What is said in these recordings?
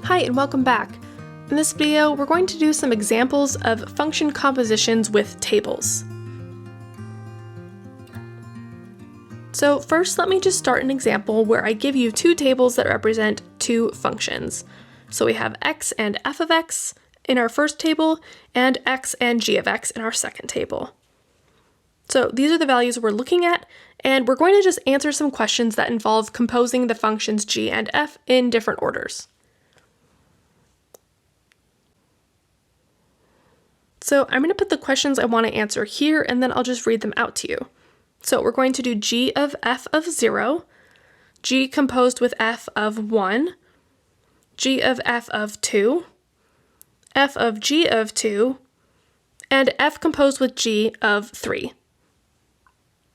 Hi and welcome back. In this video, we're going to do some examples of function compositions with tables. So first, let me just start an example where I give you two tables that represent two functions. So we have x and f of x in our first table, and x and g of x in our second table. So these are the values we're looking at, and we're going to just answer some questions that involve composing the functions g and f in different orders. So I'm going to put the questions I want to answer here, and then I'll just read them out to you. So we're going to do g of f of 0, g composed with f of 1, g of f of 2, f of g of 2, and f composed with g of 3.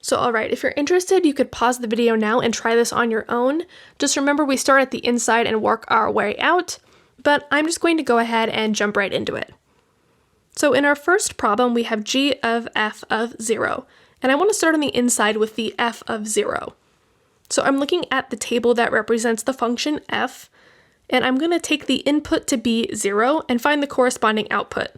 So alright, if you're interested, you could pause the video now and try this on your own. Just remember we start at the inside and work our way out, but I'm just going to go ahead and jump right into it. So in our first problem, we have g of f of 0, and I want to start on the inside with the f of 0. So I'm looking at the table that represents the function f, and I'm going to take the input to be 0 and find the corresponding output.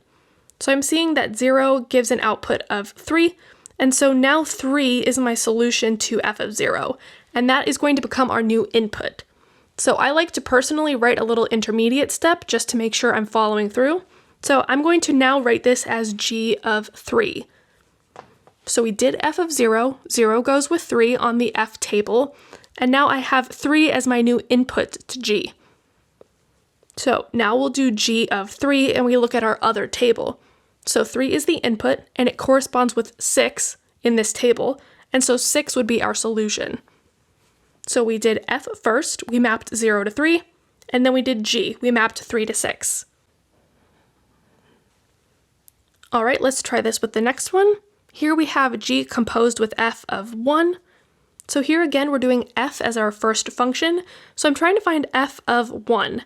So I'm seeing that 0 gives an output of 3, and so now 3 is my solution to f of 0, and that is going to become our new input. So I like to personally write a little intermediate step just to make sure I'm following through. So I'm going to now write this as g of 3. So we did f of 0, 0 goes with 3 on the f table, and now I have 3 as my new input to g. So now we'll do g of 3 and we look at our other table. So 3 is the input and it corresponds with 6 in this table, and so 6 would be our solution. So we did f first, we mapped 0 to 3, and then we did g, we mapped 3 to 6. Alright, let's try this with the next one. Here we have g composed with f of 1. So here again we're doing f as our first function, so I'm trying to find f of 1.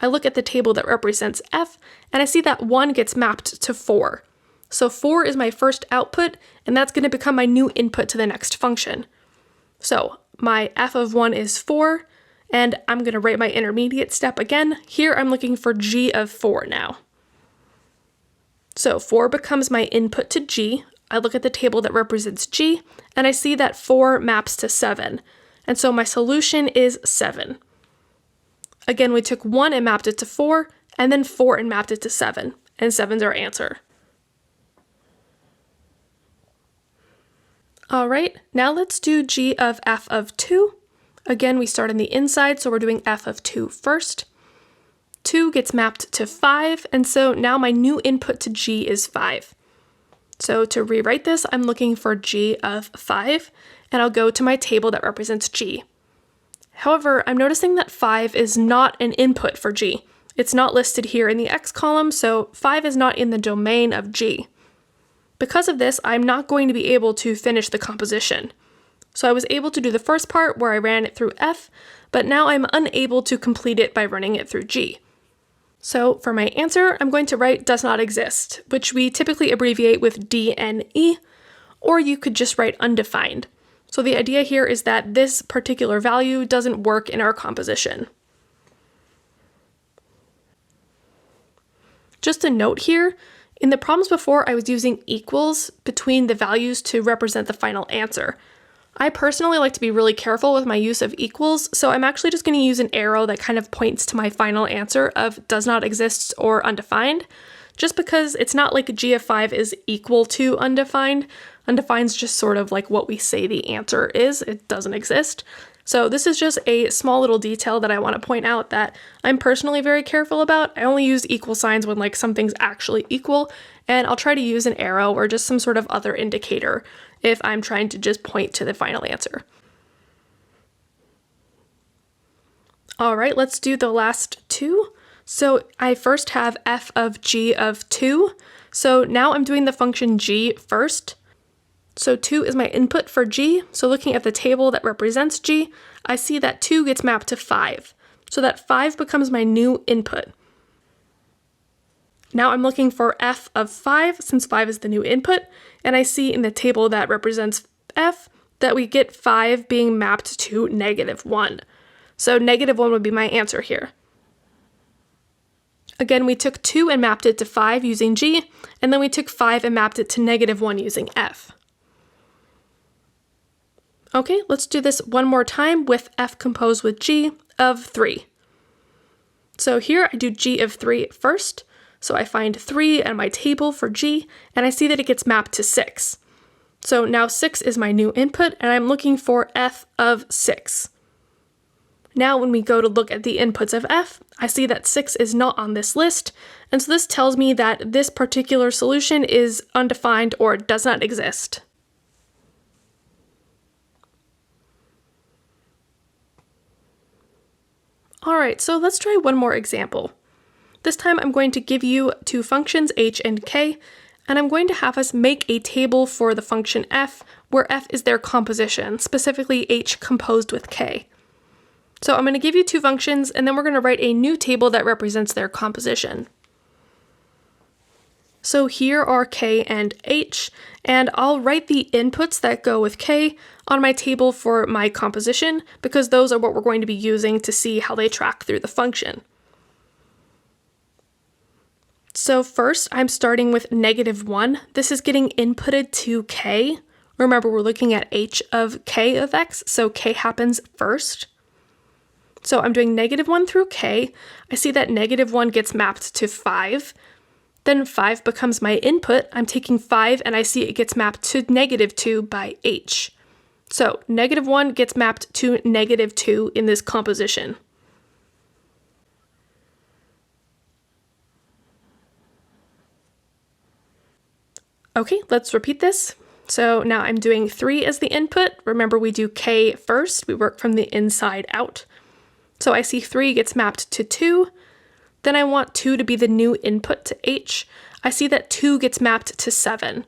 I look at the table that represents f, and I see that 1 gets mapped to 4. So 4 is my first output, and that's going to become my new input to the next function. So my f of 1 is 4, and I'm going to write my intermediate step again. Here I'm looking for g of 4 now. So 4 becomes my input to g. I look at the table that represents g, and I see that 4 maps to 7. And so my solution is 7. Again, we took 1 and mapped it to 4, and then 4 and mapped it to 7. And 7's our answer. Alright, now let's do g of f of 2. Again, we start on the inside, so we're doing f of 2 first. 2 gets mapped to 5, and so now my new input to g is 5. So to rewrite this, I'm looking for g of 5, and I'll go to my table that represents g. However, I'm noticing that 5 is not an input for g. It's not listed here in the x column, so 5 is not in the domain of g. Because of this, I'm not going to be able to finish the composition. So I was able to do the first part where I ran it through f, but now I'm unable to complete it by running it through g. So for my answer, I'm going to write does not exist, which we typically abbreviate with DNE, or you could just write undefined. So the idea here is that this particular value doesn't work in our composition. Just a note here, in the problems before I was using equals between the values to represent the final answer. I personally like to be really careful with my use of equals, so I'm actually just going to use an arrow that kind of points to my final answer of does not exist or undefined, just because it's not like g of 5 is equal to undefined. Undefined's just sort of like what we say the answer is, it doesn't exist. So this is just a small little detail that I want to point out that I'm personally very careful about. I only use equal signs when like something's actually equal, and I'll try to use an arrow or just some sort of other indicator if I'm trying to just point to the final answer. Alright, let's do the last two. So I first have f of g of 2. So now I'm doing the function g first. So 2 is my input for g, so looking at the table that represents g, I see that 2 gets mapped to 5. So that 5 becomes my new input. Now I'm looking for f of 5, since 5 is the new input, and I see in the table that represents f that we get 5 being mapped to -1. So -1 would be my answer here. Again, we took 2 and mapped it to 5 using G, and then we took 5 and mapped it to -1 using F. Okay, let's do this one more time with F composed with G of 3. So here I do G of 3 first. So I find 3 in my table for G, and I see that it gets mapped to 6. So now 6 is my new input, and I'm looking for F of 6. Now when we go to look at the inputs of F, I see that 6 is not on this list, and so this tells me that this particular solution is undefined or does not exist. Alright, so let's try one more example. This time I'm going to give you 2 functions, h and k, and I'm going to have us make a table for the function f, where f is their composition, specifically h composed with k. So I'm going to give you 2 functions, and then we're going to write a new table that represents their composition. So here are k and h, and I'll write the inputs that go with k on my table for my composition, because those are what we're going to be using to see how they track through the function. So first, I'm starting with -1. This is getting inputted to k. Remember, we're looking at h of k of x, so k happens first. So I'm doing -1 through k. I see that -1 gets mapped to 5. Then 5 becomes my input. I'm taking 5 and I see it gets mapped to -2 by h. So -1 gets mapped to -2 in this composition. Okay, let's repeat this. So now I'm doing 3 as the input. Remember, we do k first. We work from the inside out. So I see 3 gets mapped to 2. Then I want 2 to be the new input to h. I see that 2 gets mapped to 7.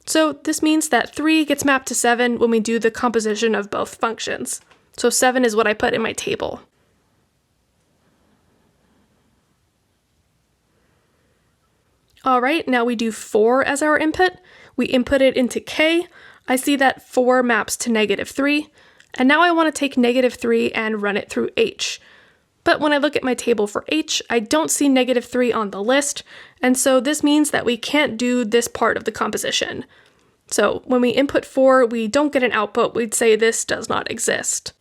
So this means that 3 gets mapped to 7 when we do the composition of both functions. So 7 is what I put in my table. All right, now we do 4 as our input. We input it into k. I see that 4 maps to -3. And now I want to take -3 and run it through h. But when I look at my table for h, I don't see -3 on the list, and so this means that we can't do this part of the composition. So when we input 4, we don't get an output. We'd say this does not exist.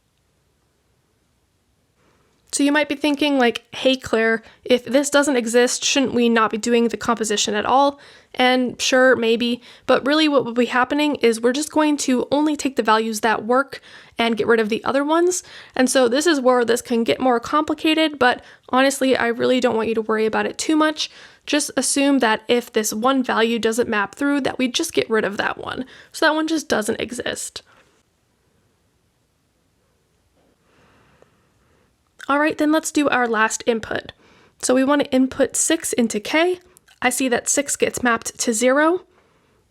So you might be thinking like, hey Claire, if this doesn't exist, shouldn't we not be doing the composition at all? And sure, maybe, but really what will be happening is we're just going to only take the values that work and get rid of the other ones. And so this is where this can get more complicated, but honestly, I really don't want you to worry about it too much. Just assume that if this one value doesn't map through, that we just get rid of that one. So that one just doesn't exist. All right, then let's do our last input. So we want to input 6 into k. I see that 6 gets mapped to 0.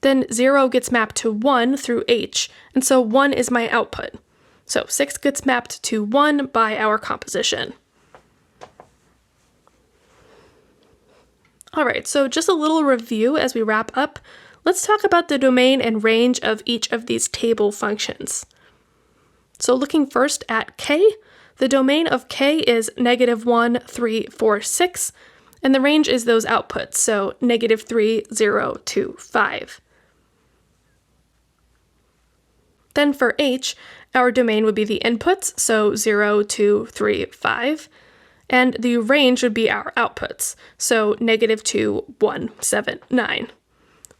Then 0 gets mapped to 1 through h, and so 1 is my output. So 6 gets mapped to 1 by our composition. All right, so just a little review as we wrap up. Let's talk about the domain and range of each of these table functions. So looking first at k, the domain of k is -1, 3, 4, 6, and the range is those outputs, so -3, 0, 2, 5. Then for h, our domain would be the inputs, so 0, 2, 3, 5, and the range would be our outputs, so -2, 1, 7, 9.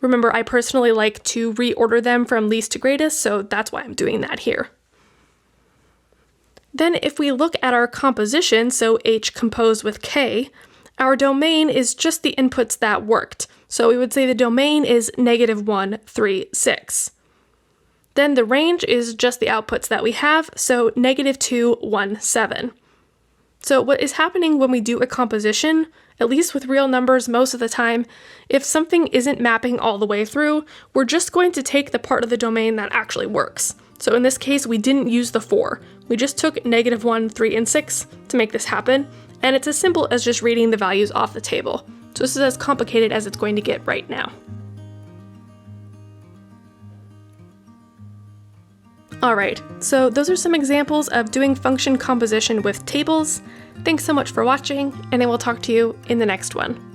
Remember, I personally like to reorder them from least to greatest, so that's why I'm doing that here. Then if we look at our composition, so h composed with k, our domain is just the inputs that worked. So we would say the domain is -1, 3, 6. Then the range is just the outputs that we have, so -2, 1, 7. So what is happening when we do a composition, at least with real numbers most of the time, if something isn't mapping all the way through, we're just going to take the part of the domain that actually works. So in this case, we didn't use the 4. We just took -1, 3, and 6 to make this happen, and it's as simple as just reading the values off the table. So this is as complicated as it's going to get right now. Alright, so those are some examples of doing function composition with tables. Thanks so much for watching, and I will talk to you in the next one.